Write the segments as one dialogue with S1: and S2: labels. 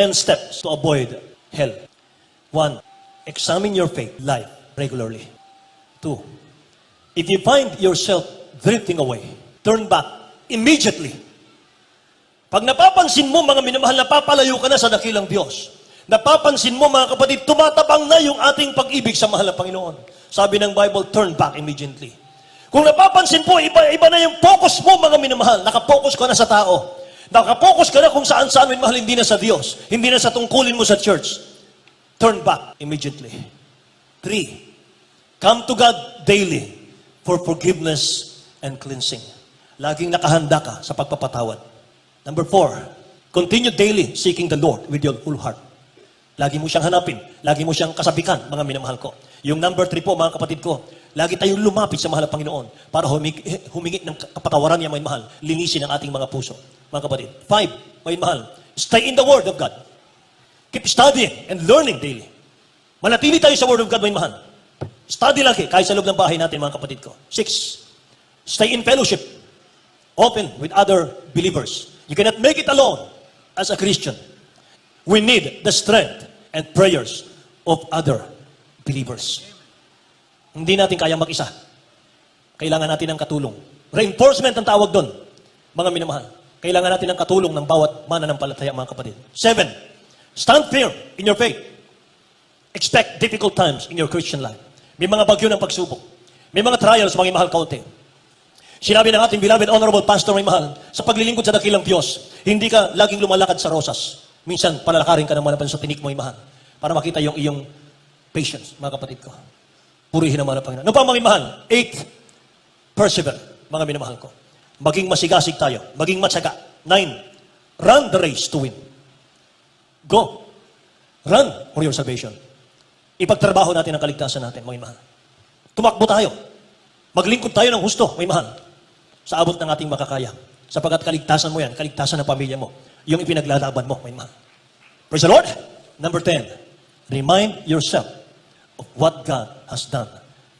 S1: 10 steps to avoid hell. 1. Examine your faith life regularly. 2. If you find yourself drifting away, turn back immediately. Pag napapansin mo, mga minamahal, napapalayo ka na sa dakilang Diyos. Napapansin mo, mga kapatid, tumatabang na yung ating pag-ibig sa mahal na Panginoon. Sabi ng Bible, turn back immediately. Kung napapansin po, iba na yung focus mo, mga minamahal. Nakapokus ka na sa tao. Nakapokus ka na kung saan-saan, minamahal, hindi na sa Diyos. Hindi na sa tungkulin mo sa church. Turn back immediately. 3. Come to God daily for forgiveness and cleansing. Laging nakahanda ka sa pagpapatawad. Number 4. Continue daily seeking the Lord with your whole heart. Lagi mo siyang hanapin. Lagi mo siyang kasabikan, mga minamahal ko. Yung number 3 po, mga kapatid ko, lagi tayong lumapit sa mahal na Panginoon para humingi ng kapatawaran niya, mga mahal. Linisin ang ating mga puso, mga kapatid. 5, mga mahal, stay in the Word of God. Keep studying and learning daily. Manatili tayo sa Word of God, mga mahal. Study lagi, kahit sa loob ng bahay natin, mga kapatid ko. 6, stay in fellowship. Open with other believers. You cannot make it alone as a Christian. We need the strength and prayers of other believers. Hindi natin kayang mag-isa. Kailangan natin ng katulong. Reinforcement ang tawag doon, mga minamahal. Kailangan natin ng katulong ng bawat mananampalataya, mga kapatid. 7, stand firm in your faith. Expect difficult times in your Christian life. May mga bagyo ng pagsubok. May mga trials, mga mahal kaunti. Sinabi ng ating beloved honorable pastor, mga mahal, sa paglilingkod sa dakilang Diyos, hindi ka laging lumalakad sa rosas. Minsan, palalakarin ka naman sa tinik mo, mahal, para makita yung iyong patience, mga kapatid ko. Purihin naman ang Panginoon. Ano pa, mga mahal? 8, persevere, mga minamahal ko. Maging masigasig tayo, maging matyaga. 9, run the race to win. Go. Run for your salvation. Ipagtrabaho natin ang kaligtasan natin, mga mahal. Tumakbo tayo. Maglingkod tayo ng husto, mga mahal, sa abot ng ating makakaya. Sapagat kaligtasan mo yan, kaligtasan ng pamilya mo, yung ipinaglalaban mo, mga mahal. Praise the Lord. Number 10, remind yourself of what God has done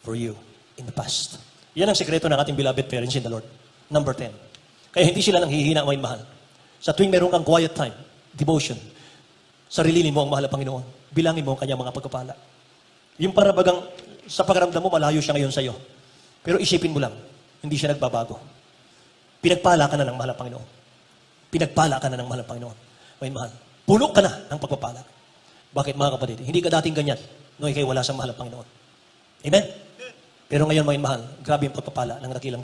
S1: for you in the past. Yan ang sekreto ng ating beloved parents in the Lord. Number 10. Kaya hindi sila nanghihina, mga mahal. Sa tuwing meron kang quiet time, devotion, sarilinin mo ang mahal na Panginoon. Bilangin mo ang kanyang mga pagkapala. Yung para bagang sa pakiramdam mo, malayo siya ngayon sa iyo. Pero isipin mo lang, hindi siya nagbabago. Pinagpala ka na ng mahal na Panginoon. Pinagpala ka na ng mahal na Panginoon. May mahal. Puno ka na ng pagpapala. Bakit, mga kapatid? Hindi ka dating ganyan nung ikay wala sa mahal na Panginoon. Amen? Pero ngayon, mga mahal, grabe yung pagpapala ng dakilang